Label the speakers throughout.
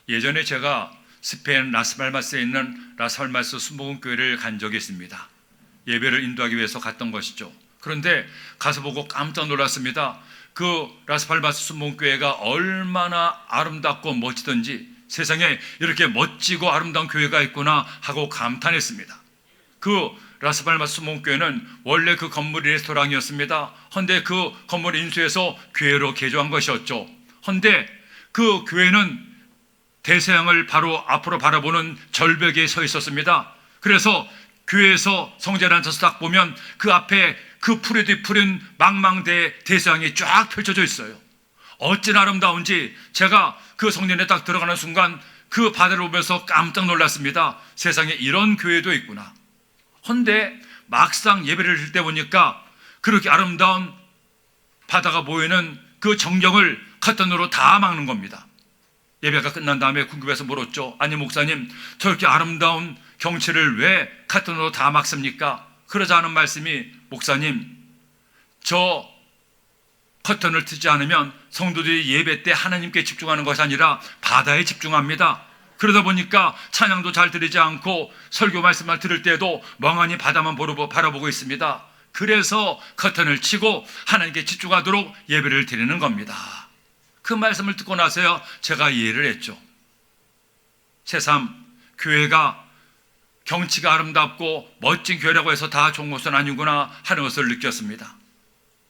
Speaker 1: 예전에 제가 스페인 라스팔마스에 있는 라스팔마스 순복음교회를 간 적이 있습니다. 예배를 인도하기 위해서 갔던 것이죠. 그런데 가서 보고 깜짝 놀랐습니다. 그 라스팔마스 순복음교회가 얼마나 아름답고 멋지던지, 세상에 이렇게 멋지고 아름다운 교회가 있구나 하고 감탄했습니다. 그 라스팔마스 순복음교회는 원래 그 건물이 레스토랑이었습니다. 헌데 그 건물을 인수해서 교회로 개조한 것이었죠. 헌데 그 교회는 대서양을 바로 앞으로 바라보는 절벽에 서 있었습니다. 그래서 교회에서 성전에 앉아서 딱 보면 그 앞에 그 푸르디 푸른 망망대해 대서양이 쫙 펼쳐져 있어요. 어찌나 아름다운지 제가 그 성전에 딱 들어가는 순간 그 바다를 보면서 깜짝 놀랐습니다. 세상에 이런 교회도 있구나. 헌데 막상 예배를 드릴 때 보니까 그렇게 아름다운 바다가 보이는 그 정경을 커튼으로 다 막는 겁니다. 예배가 끝난 다음에 궁금해서 물었죠. 아니 목사님, 저렇게 아름다운 경치를 왜 커튼으로 다 막습니까? 그러자 하는 말씀이, 목사님, 저 커튼을 트지 않으면 성도들이 예배 때 하나님께 집중하는 것이 아니라 바다에 집중합니다. 그러다 보니까 찬양도 잘 들리지 않고 설교 말씀을 들을 때도 멍하니 바다만 바라보고 있습니다. 그래서 커튼을 치고 하나님께 집중하도록 예배를 드리는 겁니다. 그 말씀을 듣고 나서야 제가 이해를 했죠. 새삼 교회가 경치가 아름답고 멋진 교회라고 해서 다 좋은 것은 아니구나 하는 것을 느꼈습니다.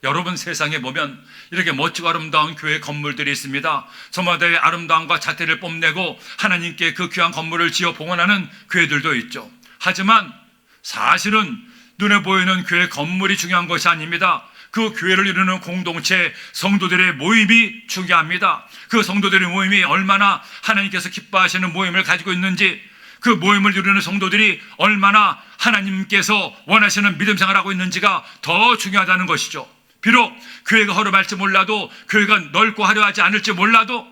Speaker 1: 여러분, 세상에 보면 이렇게 멋지고 아름다운 교회 건물들이 있습니다. 저마다의 아름다움과 자태를 뽐내고 하나님께 그 귀한 건물을 지어 봉헌하는 교회들도 있죠. 하지만 사실은 눈에 보이는 교회 건물이 중요한 것이 아닙니다. 그 교회를 이루는 공동체, 성도들의 모임이 중요합니다. 그 성도들의 모임이 얼마나 하나님께서 기뻐하시는 모임을 가지고 있는지, 그 모임을 이루는 성도들이 얼마나 하나님께서 원하시는 믿음 생활을 하고 있는지가 더 중요하다는 것이죠. 비록 교회가 허름할지 몰라도, 교회가 넓고 화려하지 않을지 몰라도,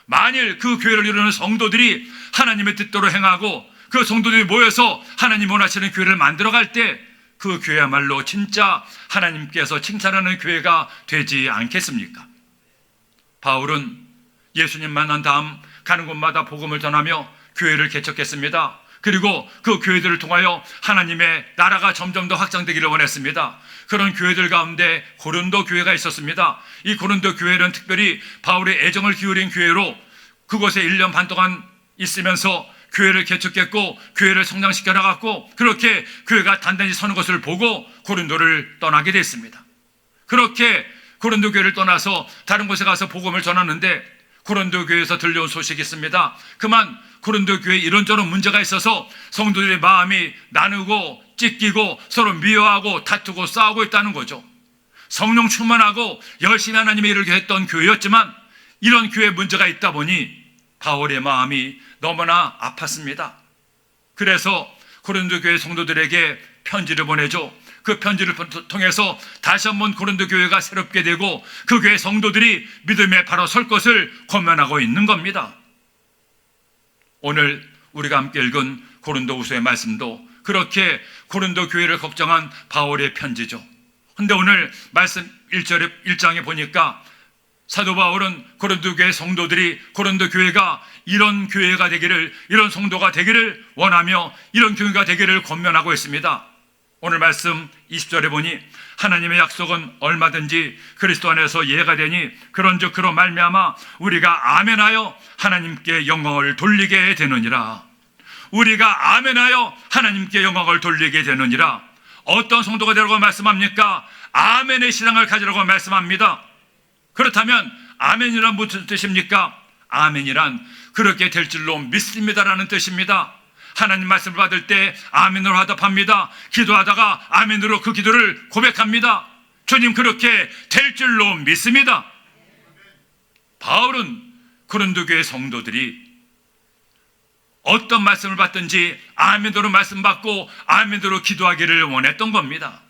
Speaker 1: 만일 그 교회를 이루는 성도들이 하나님의 뜻대로 행하고 그 성도들이 모여서 하나님 원하시는 교회를 만들어갈 때 그 교회야말로 진짜 하나님께서 칭찬하는 교회가 되지 않겠습니까? 바울은 예수님 만난 다음 가는 곳마다 복음을 전하며 교회를 개척했습니다. 그리고 그 교회들을 통하여 하나님의 나라가 점점 더 확장되기를 원했습니다. 그런 교회들 가운데 고린도 교회가 있었습니다. 이 고린도 교회는 특별히 바울의 애정을 기울인 교회로 그곳에 1년 반 동안 있으면서 교회를 개척했고 교회를 성장시켜 나갔고, 그렇게 교회가 단단히 서는 것을 보고 고린도를 떠나게 됐습니다. 그렇게 고린도 교회를 떠나서 다른 곳에 가서 복음을 전하는데 고린도 교회에서 들려온 소식이 있습니다. 그만 고린도 교회에 이런저런 문제가 있어서 성도들의 마음이 나누고 찢기고 서로 미워하고 다투고 싸우고 있다는 거죠. 성령 충만하고 열심히 하나님의 일을 했던 교회였지만 이런 교회에 문제가 있다 보니 바울의 마음이 너무나 아팠습니다. 그래서 고린도 교회 성도들에게 편지를 보내죠. 그 편지를 통해서 다시 한번 고린도 교회가 새롭게 되고 그 교회 성도들이 믿음에 바로 설 것을 권면하고 있는 겁니다. 오늘 우리가 함께 읽은 고린도후서의 말씀도 그렇게 고린도 교회를 걱정한 바울의 편지죠. 그런데 오늘 말씀 1장에 보니까 사도 바울은 고린도 교회 성도들이, 고린도 교회가 이런 교회가 되기를, 이런 성도가 되기를 원하며 이런 교회가 되기를 권면하고 있습니다. 오늘 말씀 20절에 보니 하나님의 약속은 얼마든지 그리스도 안에서 예가 되니 그런즉 그로 말미암아 우리가 아멘하여 하나님께 영광을 돌리게 되느니라. 우리가 아멘하여 하나님께 영광을 돌리게 되느니라. 어떤 성도가 되라고 말씀합니까? 아멘의 신앙을 가지라고 말씀합니다. 그렇다면 아멘이란 무슨 뜻입니까? 아멘이란 그렇게 될 줄로 믿습니다라는 뜻입니다. 하나님 말씀을 받을 때 아멘으로 화답합니다. 기도하다가 아멘으로 그 기도를 고백합니다. 주님, 그렇게 될 줄로 믿습니다. 바울은 고린도 교회 성도들이 어떤 말씀을 받든지 아멘으로 말씀 받고 아멘으로 기도하기를 원했던 겁니다.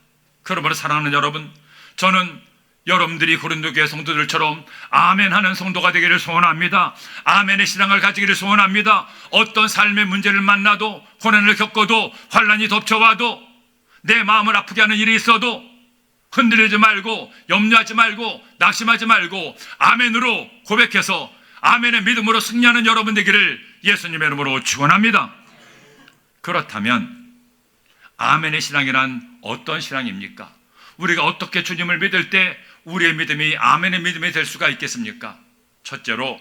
Speaker 1: 그러므로 사랑하는 여러분, 저는 여러분들이 고린도 교회 성도들처럼 아멘하는 성도가 되기를 소원합니다. 아멘의 신앙을 가지기를 소원합니다. 어떤 삶의 문제를 만나도, 고난을 겪어도, 환난이 덮쳐와도, 내 마음을 아프게 하는 일이 있어도 흔들리지 말고, 염려하지 말고, 낙심하지 말고 아멘으로 고백해서 아멘의 믿음으로 승리하는 여러분 되기를 예수님의 이름으로 축원합니다. 그렇다면 아멘의 신앙이란 어떤 신앙입니까? 우리가 어떻게 주님을 믿을 때 우리의 믿음이 아멘의 믿음이 될 수가 있겠습니까? 첫째로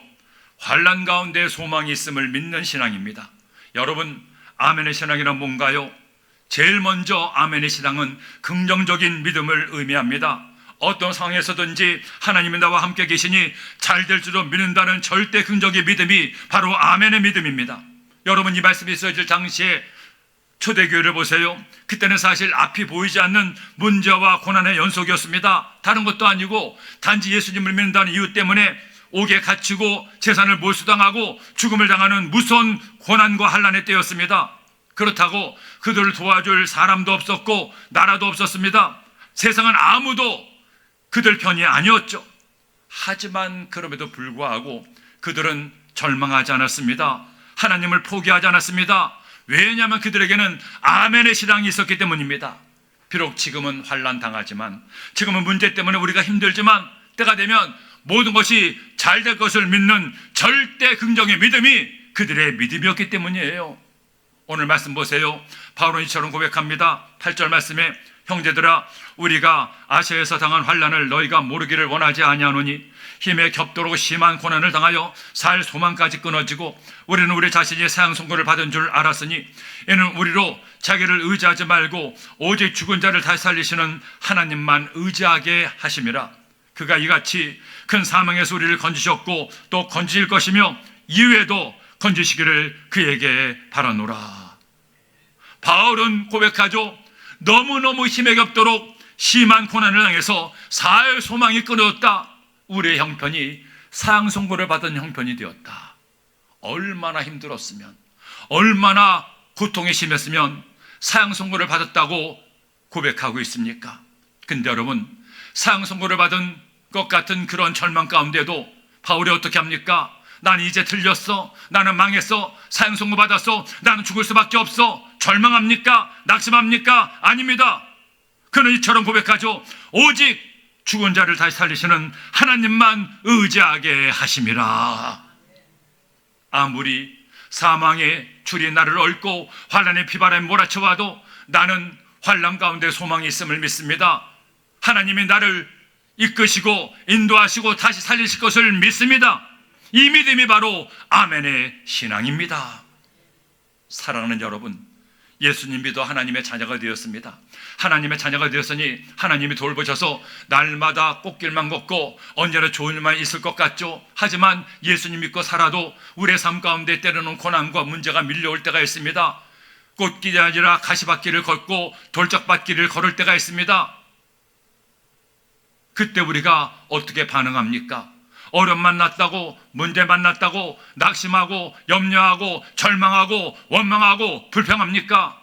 Speaker 1: 환난 가운데 소망이 있음을 믿는 신앙입니다. 여러분, 아멘의 신앙이란 뭔가요? 제일 먼저 아멘의 신앙은 긍정적인 믿음을 의미합니다. 어떤 상황에서든지 하나님이 나와 함께 계시니 잘 될 줄로 믿는다는 절대 긍정의 믿음이 바로 아멘의 믿음입니다. 여러분, 이 말씀이 있어질 당시에 초대교회를 보세요. 그때는 사실 앞이 보이지 않는 문제와 고난의 연속이었습니다. 다른 것도 아니고 단지 예수님을 믿는다는 이유 때문에 옥에 갇히고 재산을 몰수당하고 죽음을 당하는 무서운 고난과 환난의 때였습니다. 그렇다고 그들을 도와줄 사람도 없었고 나라도 없었습니다. 세상은 아무도 그들 편이 아니었죠. 하지만 그럼에도 불구하고 그들은 절망하지 않았습니다. 하나님을 포기하지 않았습니다. 왜냐하면 그들에게는 아멘의 신앙이 있었기 때문입니다. 비록 지금은 환난 당하지만, 지금은 문제 때문에 우리가 힘들지만, 때가 되면 모든 것이 잘 될 것을 믿는 절대 긍정의 믿음이 그들의 믿음이었기 때문이에요. 오늘 말씀 보세요. 바울은 이처럼 고백합니다. 8절 말씀에 형제들아, 우리가 아시아에서 당한 환난을 너희가 모르기를 원하지 아니하노니 힘에 겹도록 심한 고난을 당하여 살 소망까지 끊어지고 우리는 우리 자신이 사형 선고를 받은 줄 알았으니 이는 우리로 자기를 의지하지 말고 오직 죽은 자를 다시 살리시는 하나님만 의지하게 하심이라. 그가 이같이 큰 사망에서 우리를 건지셨고 또 건지실 것이며 이후에도 건지시기를 그에게 바라노라. 바울은 고백하죠. 너무너무 힘에 겹도록 심한 고난을 당해서 살 소망이 끊어졌다. 우리의 형편이 사형 선고를 받은 형편이 되었다. 얼마나 힘들었으면, 얼마나 고통이 심했으면 사형 선고를 받았다고 고백하고 있습니까? 근데 여러분, 사형 선고를 받은 것 같은 그런 절망 가운데도 바울이 어떻게 합니까? 난 이제 틀렸어. 나는 망했어. 사형 선고 받았어. 나는 죽을 수밖에 없어. 절망합니까? 낙심합니까? 아닙니다. 그는 이처럼 고백하죠. 오직 죽은 자를 다시 살리시는 하나님만 의지하게 하심이라. 아무리 사망의 줄이 나를 얽고 환난의 피바람에 몰아쳐와도 나는 환난 가운데 소망이 있음을 믿습니다. 하나님이 나를 이끄시고 인도하시고 다시 살리실 것을 믿습니다. 이 믿음이 바로 아멘의 신앙입니다. 사랑하는 여러분, 예수님 믿어 하나님의 자녀가 되었습니다. 하나님의 자녀가 되었으니 하나님이 돌보셔서 날마다 꽃길만 걷고 언제나 좋은 일만 있을 것 같죠. 하지만 예수님 믿고 살아도 우리의 삶 가운데 때로는 고난과 문제가 밀려올 때가 있습니다. 꽃길이 아니라 가시밭길을 걷고 돌짝밭길을 걸을 때가 있습니다. 그때 우리가 어떻게 반응합니까? 어려움 만났다고, 문제 만났다고 낙심하고 염려하고 절망하고 원망하고 불평합니까?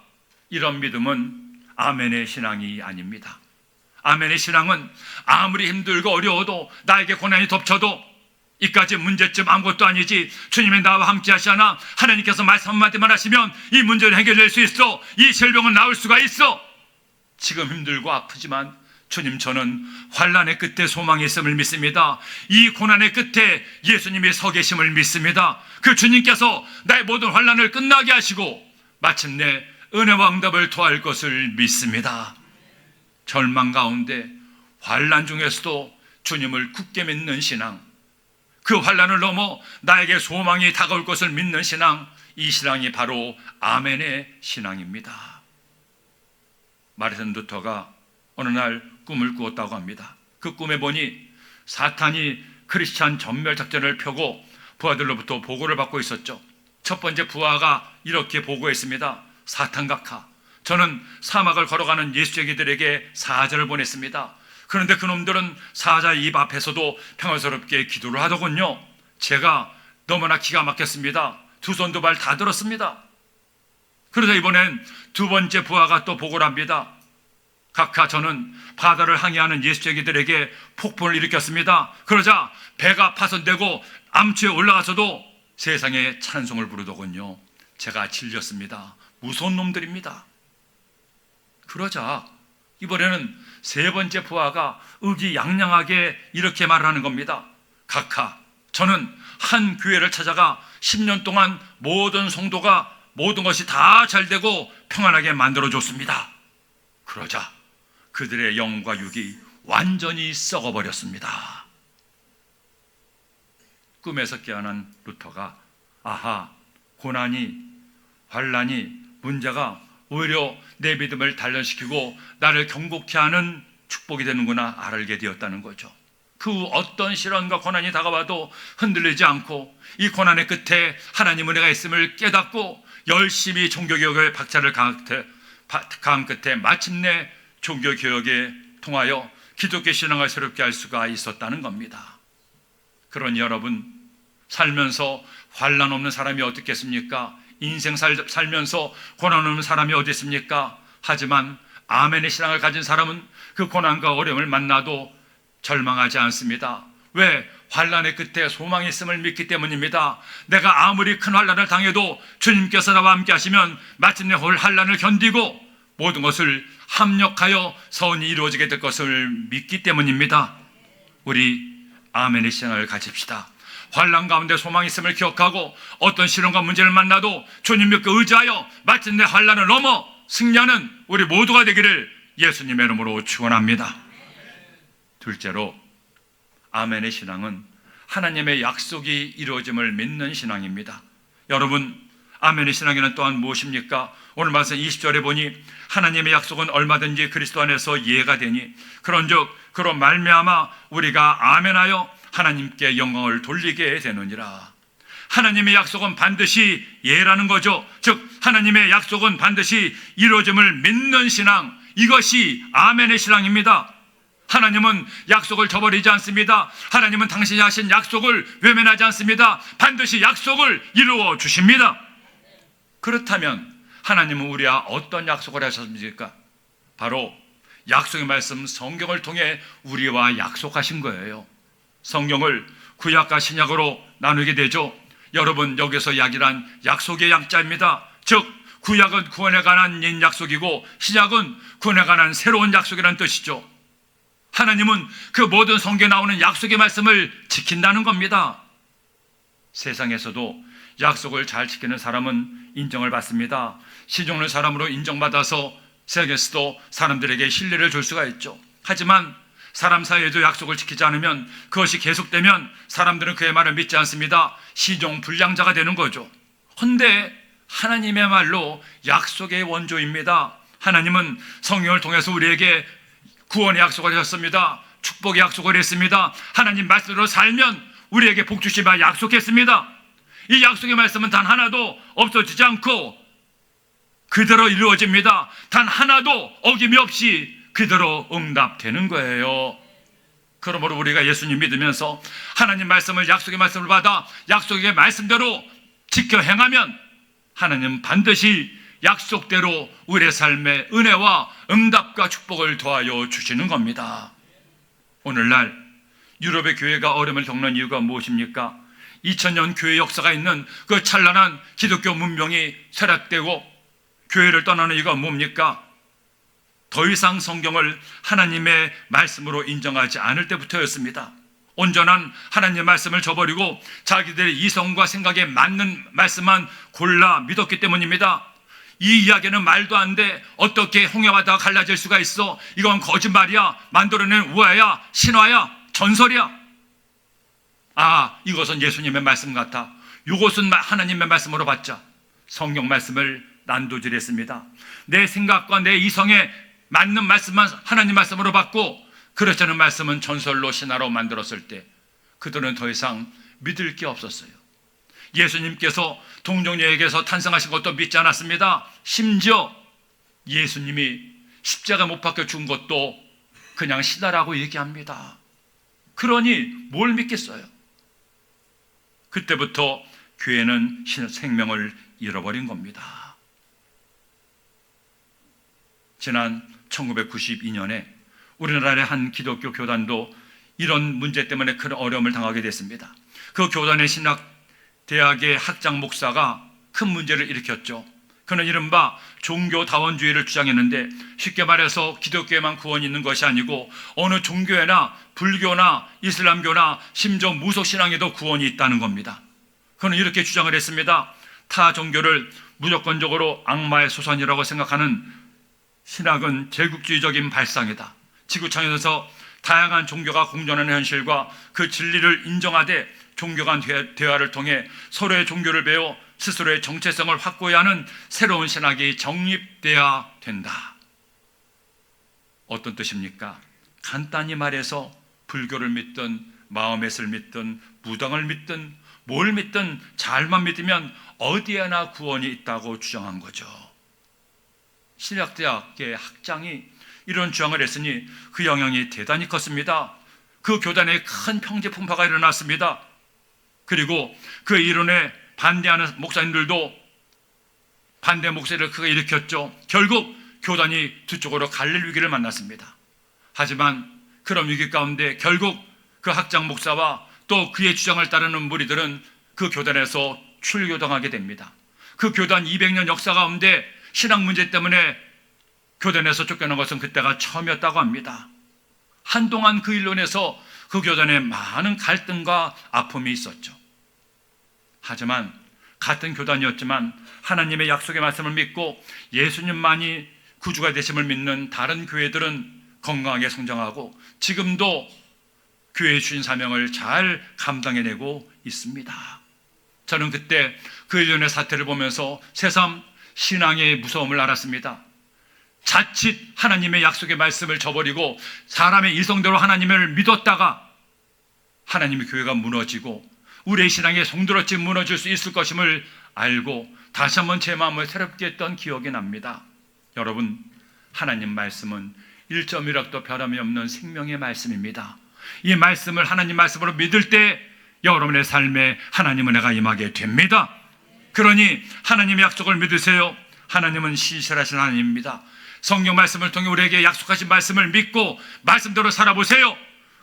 Speaker 1: 이런 믿음은 아멘의 신앙이 아닙니다. 아멘의 신앙은 아무리 힘들고 어려워도 나에게 고난이 덮쳐도 이까지 문제점 아무것도 아니지, 주님이 나와 함께 하시나 하나님께서 말씀 한마디만 하시면 이 문제를 해결될 수 있어. 이 질병은 나을 수가 있어. 지금 힘들고 아프지만 주님, 저는 환난의 끝에 소망이 있음을 믿습니다. 이 고난의 끝에 예수님이 서 계심을 믿습니다. 그 주님께서 나의 모든 환난을 끝나게 하시고 마침내 은혜와 응답을 토할 것을 믿습니다. 절망 가운데 환난 중에서도 주님을 굳게 믿는 신앙, 그 환난을 넘어 나에게 소망이 다가올 것을 믿는 신앙, 이 신앙이 바로 아멘의 신앙입니다. 마르틴 루터가 어느 날 꿈을 꾸었다고 합니다. 그 꿈에 보니 사탄이 크리스찬 전멸 작전을 펴고 부하들로부터 보고를 받고 있었죠. 첫 번째 부하가 이렇게 보고했습니다. 사탄 각하, 저는 사막을 걸어가는 예수쟁이들에게 사자를 보냈습니다. 그런데 그놈들은 사자 입 앞에서도 평화스럽게 기도를 하더군요. 제가 너무나 기가 막혔습니다. 두 손 두 발 다 들었습니다. 그러자 이번엔 두 번째 부하가 또 보고를 합니다. 각하, 저는 바다를 항해하는 예수쟁이들에게 폭풍을 일으켰습니다. 그러자 배가 파손되고 암초에 올라가서도 세상에 찬송을 부르더군요. 제가 질렸습니다. 무서운 놈들입니다. 그러자 이번에는 세 번째 부하가 의기양양하게 이렇게 말을 하는 겁니다. 각하, 저는 한 교회를 찾아가 10년 동안 모든 성도가 모든 것이 다 잘되고 평안하게 만들어줬습니다. 그러자 그들의 영과 육이 완전히 썩어버렸습니다. 꿈에서 깨어난 루터가 아하, 고난이, 환난이, 문제가 오히려 내 믿음을 단련시키고 나를 경고케 하는 축복이 되는구나 알게 되었다는 거죠. 그 어떤 시련과 고난이 다가와도 흔들리지 않고 이 고난의 끝에 하나님 은혜가 있음을 깨닫고 열심히 종교개혁의 박차를 가한 끝에 마침내 종교개혁에 통하여 기독교 신앙을 새롭게 할 수가 있었다는 겁니다. 그러니 여러분, 살면서 환난 없는 사람이 어디 있겠습니까? 인생 살면서 고난 없는 사람이 어디 있습니까? 하지만 아멘의 신앙을 가진 사람은 그 고난과 어려움을 만나도 절망하지 않습니다. 왜? 환난의 끝에 소망이 있음을 믿기 때문입니다. 내가 아무리 큰 환난을 당해도 주님께서 나와 함께 하시면 마침내 환난을 견디고 모든 것을 합력하여 선이 이루어지게 될 것을 믿기 때문입니다. 우리 아멘의 신앙을 가집시다. 환난 가운데 소망이 있음을 기억하고 어떤 시련과 문제를 만나도 주님 믿고 의지하여 마침내 환난을 넘어 승리하는 우리 모두가 되기를 예수님의 이름으로 축원합니다. 둘째로, 아멘의 신앙은 하나님의 약속이 이루어짐을 믿는 신앙입니다. 여러분, 아멘의 신앙에는 또한 무엇입니까? 오늘 말씀 20절에 보니 하나님의 약속은 얼마든지 그리스도 안에서 이해가 되니 그런즉 그로 말미암아 우리가 아멘하여 하나님께 영광을 돌리게 되느니라. 하나님의 약속은 반드시 예라는 거죠. 즉 하나님의 약속은 반드시 이루어짐을 믿는 신앙, 이것이 아멘의 신앙입니다. 하나님은 약속을 저버리지 않습니다. 하나님은 당신이 하신 약속을 외면하지 않습니다. 반드시 약속을 이루어 주십니다. 그렇다면 하나님은 우리와 어떤 약속을 하셨습니까? 바로 약속의 말씀 성경을 통해 우리와 약속하신 거예요. 성경을 구약과 신약으로 나누게 되죠. 여러분, 여기서 약이란 약속의 약자입니다. 즉 구약은 구원에 관한 옛 약속이고 신약은 구원에 관한 새로운 약속이라는 뜻이죠. 하나님은 그 모든 성경에 나오는 약속의 말씀을 지킨다는 겁니다. 세상에서도 약속을 잘 지키는 사람은 인정을 받습니다. 시종는 사람으로 인정받아서 세상에서도 사람들에게 신뢰를 줄 수가 있죠. 하지만 사람 사이에도 약속을 지키지 않으면, 그것이 계속되면 사람들은 그의 말을 믿지 않습니다. 시종불량자가 되는 거죠. 그런데 하나님의 말로 약속의 원조입니다. 하나님은 성경을 통해서 우리에게 구원의 약속을 하셨습니다. 축복의 약속을 했습니다. 하나님 말씀으로 살면 우리에게 복 주시마 약속했습니다. 이 약속의 말씀은 단 하나도 없어지지 않고 그대로 이루어집니다. 단 하나도 어김이 없이 그대로 응답되는 거예요. 그러므로 우리가 예수님 믿으면서 하나님 말씀을, 약속의 말씀을 받아 약속의 말씀대로 지켜 행하면 하나님 반드시 약속대로 우리의 삶에 은혜와 응답과 축복을 더하여 주시는 겁니다. 오늘날 유럽의 교회가 어려움을 겪는 이유가 무엇입니까? 2000년 교회 역사가 있는 그 찬란한 기독교 문명이 쇠락되고 교회를 떠나는 이유가 뭡니까? 더 이상 성경을 하나님의 말씀으로 인정하지 않을 때부터였습니다. 온전한 하나님의 말씀을 저버리고 자기들의 이성과 생각에 맞는 말씀만 골라 믿었기 때문입니다. 이 이야기는 말도 안 돼. 어떻게 홍해바다가 갈라질 수가 있어? 이건 거짓말이야. 만들어낸 우화야, 신화야, 전설이야. 아, 이것은 예수님의 말씀 같아. 이것은 하나님의 말씀으로 받자. 성경 말씀을 난도질했습니다. 내 생각과 내 이성에 맞는 말씀만 하나님 말씀으로 받고 그렇지 않은 말씀은 전설로 신화로 만들었을 때 그들은 더 이상 믿을 게 없었어요. 예수님께서 동정녀에게서 탄생하신 것도 믿지 않았습니다. 심지어 예수님이 십자가 못 박혀 죽은 것도 그냥 신화라고 얘기합니다. 그러니 뭘 믿겠어요? 그때부터 교회는 생명을 잃어버린 겁니다. 지난 1992년에 우리나라의 한 기독교 교단도 이런 문제 때문에 큰 어려움을 당하게 됐습니다. 그 교단의 신학대학의 학장 목사가 큰 문제를 일으켰죠. 그는 이른바 종교다원주의를 주장했는데, 쉽게 말해서 기독교에만 구원이 있는 것이 아니고 어느 종교에나 불교나 이슬람교나 심지어 무속신앙에도 구원이 있다는 겁니다. 그는 이렇게 주장을 했습니다. 타 종교를 무조건적으로 악마의 소산이라고 생각하는 신학은 제국주의적인 발상이다. 지구상에서 다양한 종교가 공존하는 현실과 그 진리를 인정하되 종교 간 대화를 통해 서로의 종교를 배워 스스로의 정체성을 확고히 하는 새로운 신학이 정립돼야 된다. 어떤 뜻입니까? 간단히 말해서 불교를 믿든 마호멧을 믿든 무당을 믿든 뭘 믿든 잘만 믿으면 어디에나 구원이 있다고 주장한 거죠. 신학대학의 학장이 이런 주장을 했으니 그 영향이 대단히 컸습니다. 그 교단에 큰 평제 풍파가 일어났습니다. 그리고 그 이론에 반대하는 목사님들도 반대 목소리를 크게 일으켰죠. 결국 교단이 두 쪽으로 갈릴 위기를 만났습니다. 하지만 그런 위기 가운데 결국 그 학장 목사와 또 그의 주장을 따르는 무리들은 그 교단에서 출교당하게 됩니다. 그 교단 200년 역사 가운데 신앙 문제 때문에 교단에서 쫓겨난 것은 그때가 처음이었다고 합니다. 한동안 그 일론에서 그 교단에 많은 갈등과 아픔이 있었죠. 하지만 같은 교단이었지만 하나님의 약속의 말씀을 믿고 예수님만이 구주가 되심을 믿는 다른 교회들은 건강하게 성장하고 지금도 교회의 주인 사명을 잘 감당해내고 있습니다. 저는 그때 그 일련의 사태를 보면서 새삼 신앙의 무서움을 알았습니다. 자칫 하나님의 약속의 말씀을 저버리고 사람의 이성대로 하나님을 믿었다가 하나님의 교회가 무너지고 우리의 신앙의 송두리째 무너질 수 있을 것임을 알고 다시 한번 제 마음을 새롭게 했던 기억이 납니다. 여러분, 하나님 말씀은 1.1억도 변함이 없는 생명의 말씀입니다. 이 말씀을 하나님 말씀으로 믿을 때 여러분의 삶에 하나님 은혜가 임하게 됩니다. 그러니 하나님의 약속을 믿으세요. 하나님은 신실하신 하나님입니다. 성경 말씀을 통해 우리에게 약속하신 말씀을 믿고 말씀대로 살아보세요.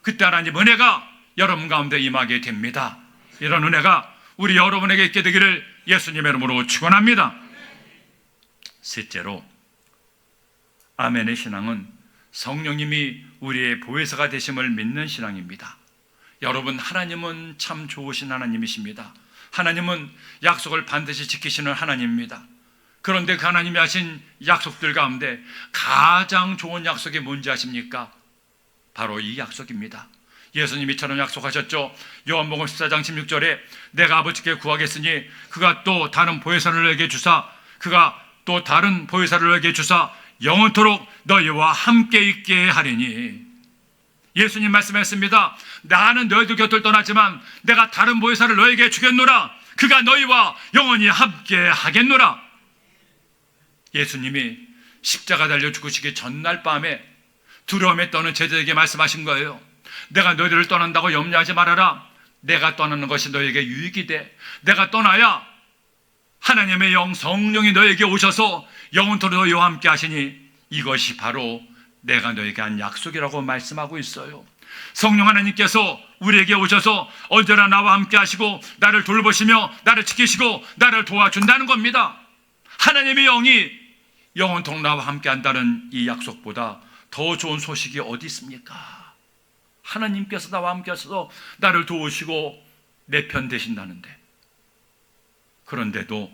Speaker 1: 그때 하나님 은혜가 여러분 가운데 임하게 됩니다. 이런 은혜가 우리 여러분에게 있게 되기를 예수님의 이름으로 축원합니다. 셋째로, 아멘의 신앙은 성령님이 우리의 보혜사가 되심을 믿는 신앙입니다. 여러분, 하나님은 참 좋으신 하나님이십니다. 하나님은 약속을 반드시 지키시는 하나님입니다. 그런데 그 하나님이 하신 약속들 가운데 가장 좋은 약속이 뭔지 아십니까? 바로 이 약속입니다. 예수님이 이처럼 약속하셨죠. 요한복음 14장 16절에 내가 아버지께 구하겠으니 그가 또 다른 보혜사를 너에게 주사 영원토록 너희와 함께 있게 하리니. 예수님 말씀했습니다. 나는 너희들 곁을 떠나지만 내가 다른 보혜사를 너에게 주겠노라. 그가 너희와 영원히 함께 하겠노라. 예수님이 십자가 달려 죽으시기 전날 밤에 두려움에 떠는 제자에게 말씀하신 거예요. 내가 너희들을 떠난다고 염려하지 말아라. 내가 떠나는 것이 너에게 유익이 돼. 내가 떠나야 하나님의 영 성령이 너에게 오셔서 영원토록 너희와 함께 하시니 이것이 바로 내가 너에게 한 약속이라고 말씀하고 있어요. 성령 하나님께서 우리에게 오셔서 언제나 나와 함께 하시고 나를 돌보시며 나를 지키시고 나를 도와준다는 겁니다. 하나님의 영이 영원토록 나와 함께 한다는 이 약속보다 더 좋은 소식이 어디 있습니까? 하나님께서 나와 함께 하셔서 나를 도우시고 내 편 되신다는데, 그런데도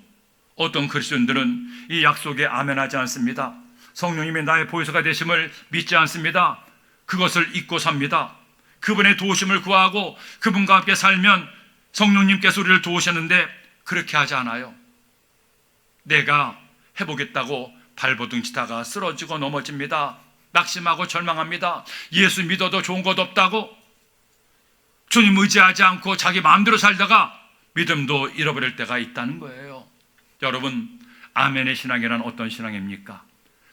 Speaker 1: 어떤 그리스도인들은 이 약속에 아멘하지 않습니다. 성령님이 나의 보혜사가 되심을 믿지 않습니다. 그것을 잊고 삽니다. 그분의 도우심을 구하고 그분과 함께 살면 성령님께서 우리를 도우셨는데 그렇게 하지 않아요. 내가 해보겠다고 발버둥 치다가 쓰러지고 넘어집니다. 낙심하고 절망합니다. 예수 믿어도 좋은 것 없다고 주님 의지하지 않고 자기 마음대로 살다가 믿음도 잃어버릴 때가 있다는 거예요. 여러분, 아멘의 신앙이란 어떤 신앙입니까?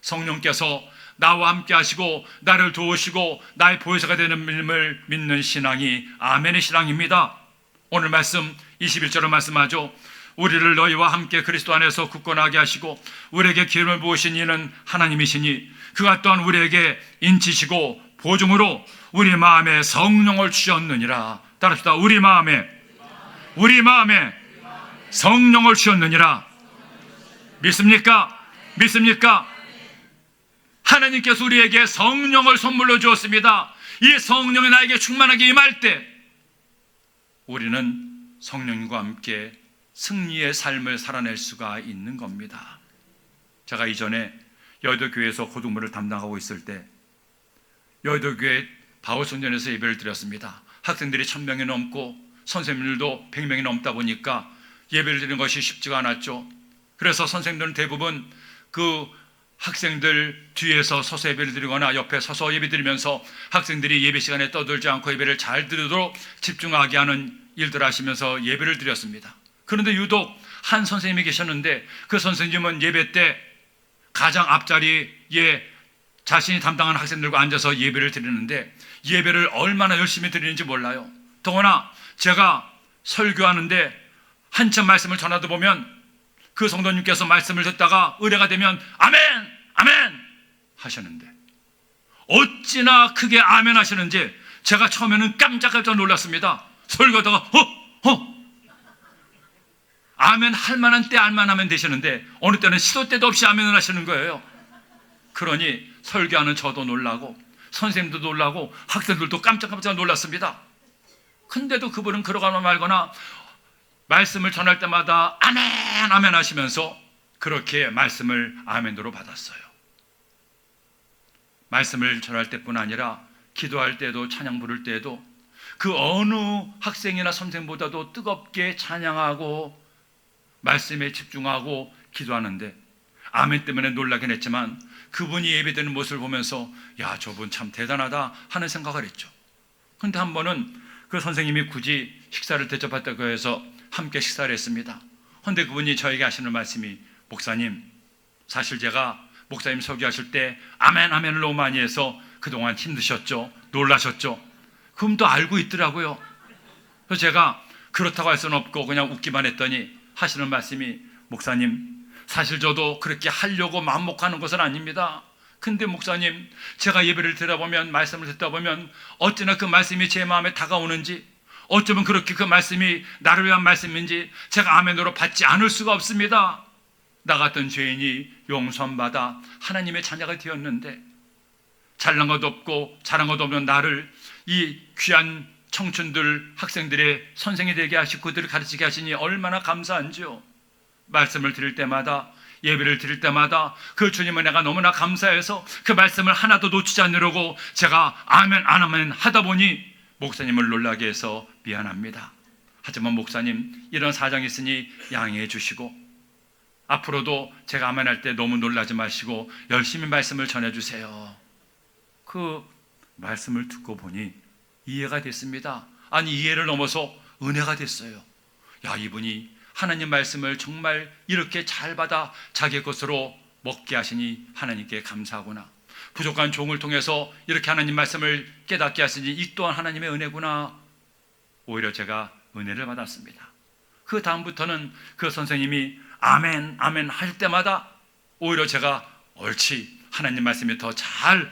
Speaker 1: 성령께서 나와 함께 하시고 나를 도우시고 나의 보혜사가 되는 믿음을 믿는 신앙이 아멘의 신앙입니다. 오늘 말씀 21절로 말씀하죠. 우리를 너희와 함께 그리스도 안에서 굳건하게 하시고 우리에게 기름을 부으신 이는 하나님이시니 그가 또한 우리에게 인치시고 보증으로 우리 마음에 성령을 주셨느니라. 따릅시다. 우리 마음에 성령을 주셨느니라. 믿습니까? 믿습니까? 하나님께서 우리에게 성령을 선물로 주었습니다. 이 성령이 나에게 충만하게 임할 때 우리는 성령과 함께 승리의 삶을 살아낼 수가 있는 겁니다. 제가 이전에 여의도교회에서 고등부를 담당하고 있을 때 여의도교회 바울성전에서 예배를 드렸습니다. 학생들이 1000명이 넘고 선생님들도 100명이 넘다 보니까 예배를 드리는 것이 쉽지가 않았죠. 그래서 선생님들은 대부분 그 학생들 뒤에서 서서 예배를 드리거나 옆에 서서 예배 드리면서 학생들이 예배 시간에 떠들지 않고 예배를 잘 드리도록 집중하게 하는 일들을 하시면서 예배를 드렸습니다. 그런데 유독 한 선생님이 계셨는데 그 선생님은 예배 때 가장 앞자리에 자신이 담당하는 학생들과 앉아서 예배를 드리는데 예배를 얼마나 열심히 드리는지 몰라요. 더구나 제가 설교하는데 한참 말씀을 전하다 보면 그 성도님께서 말씀을 듣다가 의뢰가 되면 아멘! 아멘! 하셨는데 어찌나 크게 아멘 하시는지 제가 처음에는 깜짝깜짝 놀랐습니다. 설교하다가 아멘 할 만한 때 알만 하면 되시는데 어느 때는 시도 때도 없이 아멘을 하시는 거예요. 그러니 설교하는 저도 놀라고 선생님도 놀라고 학생들도 깜짝깜짝 놀랐습니다. 근데도 그분은 그러거나 말거나 말씀을 전할 때마다 아멘 아멘 하시면서 그렇게 말씀을 아멘으로 받았어요. 말씀을 전할 때뿐 아니라 기도할 때도 찬양 부를 때도 그 어느 학생이나 선생보다도 뜨겁게 찬양하고 말씀에 집중하고 기도하는데 아멘 때문에 놀라긴 했지만 그분이 예배드리는 모습을 보면서 야, 저분 참 대단하다 하는 생각을 했죠. 그런데 한 번은 그 선생님이 굳이 식사를 대접했다고 해서 함께 식사를 했습니다. 그런데 그분이 저에게 하시는 말씀이 목사님, 사실 제가 목사님 설교하실 때 아멘 아멘을 너무 많이 해서 그동안 힘드셨죠? 놀라셨죠? 그분도 알고 있더라고요. 그래서 제가 그렇다고 할 수는 없고 그냥 웃기만 했더니 하시는 말씀이 목사님, 사실 저도 그렇게 하려고 마음먹하는 것은 아닙니다. 근데 목사님, 제가 예배를 들어보면 말씀을 듣다 보면 어찌나 그 말씀이 제 마음에 다가오는지 어쩌면 그렇게 그 말씀이 나를 위한 말씀인지 제가 아멘으로 받지 않을 수가 없습니다. 나 같은 죄인이 용서받아 하나님의 자녀가 되었는데 잘난 것도 없고 잘한 것도 없는 나를 이 귀한 청춘들, 학생들의 선생이 되게 하시고 그들을 가르치게 하시니 얼마나 감사한지요. 말씀을 드릴 때마다 예배를 드릴 때마다 그 주님은 내가 너무나 감사해서 그 말씀을 하나도 놓치지 않으려고 제가 아멘 안 하면 하다 보니 목사님을 놀라게 해서 미안합니다. 하지만 목사님, 이런 사정이 있으니 양해해 주시고 앞으로도 제가 아멘 할 때 너무 놀라지 마시고 열심히 말씀을 전해주세요. 그 말씀을 듣고 보니 이해가 됐습니다. 아니, 이해를 넘어서 은혜가 됐어요. 야, 이분이 하나님 말씀을 정말 이렇게 잘 받아 자기 것으로 먹게 하시니 하나님께 감사하구나. 부족한 종을 통해서 이렇게 하나님 말씀을 깨닫게 하시니 이 또한 하나님의 은혜구나. 오히려 제가 은혜를 받았습니다. 그 다음부터는 그 선생님이 아멘 아멘 할 때마다 오히려 제가 옳지, 하나님 말씀이 더 잘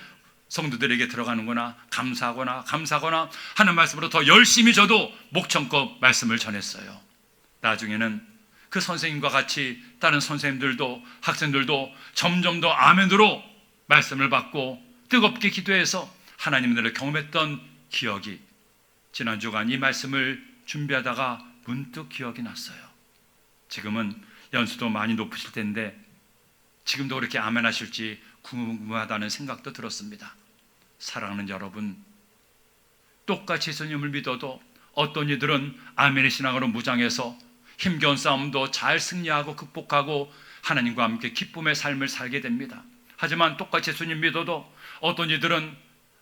Speaker 1: 성도들에게 들어가는구나, 감사하거나 하는 말씀으로 더 열심히 저도 목청껏 말씀을 전했어요. 나중에는 그 선생님과 같이 다른 선생님들도 학생들도 점점 더 아멘으로 말씀을 받고 뜨겁게 기도해서 하나님들을 경험했던 기억이 지난 주간 이 말씀을 준비하다가 문득 기억이 났어요. 지금은 연수도 많이 높으실 텐데 지금도 그렇게 아멘 하실지 궁금하다는 생각도 들었습니다. 사랑하는 여러분, 똑같이 예수님을 믿어도 어떤 이들은 아멘의 신앙으로 무장해서 힘겨운 싸움도 잘 승리하고 극복하고 하나님과 함께 기쁨의 삶을 살게 됩니다. 하지만 똑같이 예수님 믿어도 어떤 이들은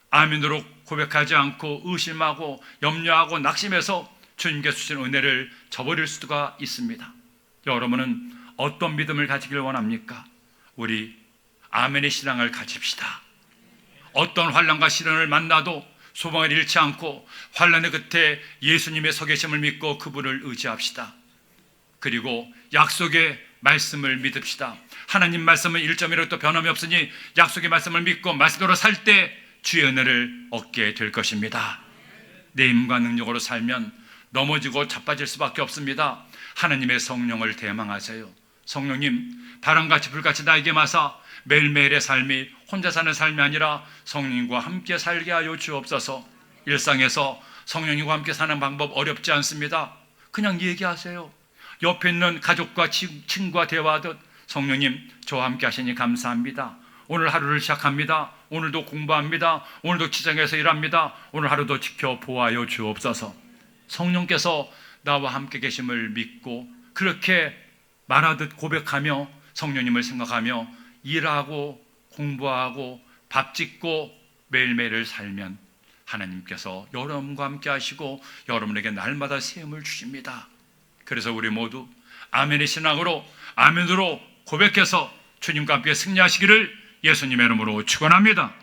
Speaker 1: 아멘으로 고백하지 않고 의심하고 염려하고 낙심해서 주님께 주신 은혜를 저버릴 수가 있습니다. 여러분은 어떤 믿음을 가지길 원합니까? 우리 아멘의 신앙을 가집시다. 어떤 환난과 시련을 만나도 소망을 잃지 않고 환난의 끝에 예수님의 서 계심을 믿고 그분을 의지합시다. 그리고 약속의 말씀을 믿읍시다. 하나님 말씀은 1.1도 변함이 없으니 약속의 말씀을 믿고 말씀으로 살 때 주의 은혜를 얻게 될 것입니다. 내 힘과 능력으로 살면 넘어지고 자빠질 수밖에 없습니다. 하나님의 성령을 대망하세요. 성령님, 바람같이 불같이 나에게 마사 매일매일의 삶이 혼자 사는 삶이 아니라 성령님과 함께 살게 하여 주옵소서. 일상에서 성령님과 함께 사는 방법 어렵지 않습니다. 그냥 얘기하세요. 옆에 있는 가족과 친구와 대화하듯 성령님, 저와 함께 하시니 감사합니다. 오늘 하루를 시작합니다. 오늘도 공부합니다. 오늘도 직장에서 일합니다. 오늘 하루도 지켜보아요 주옵소서. 성령께서 나와 함께 계심을 믿고 그렇게 말하듯 고백하며 성령님을 생각하며 일하고 공부하고 밥 짓고 매일매일을 살면 하나님께서 여러분과 함께 하시고 여러분에게 날마다 세움을 주십니다. 그래서 우리 모두 아멘의 신앙으로 아멘으로 고백해서 주님과 함께 승리하시기를 예수님의 이름으로 축원합니다.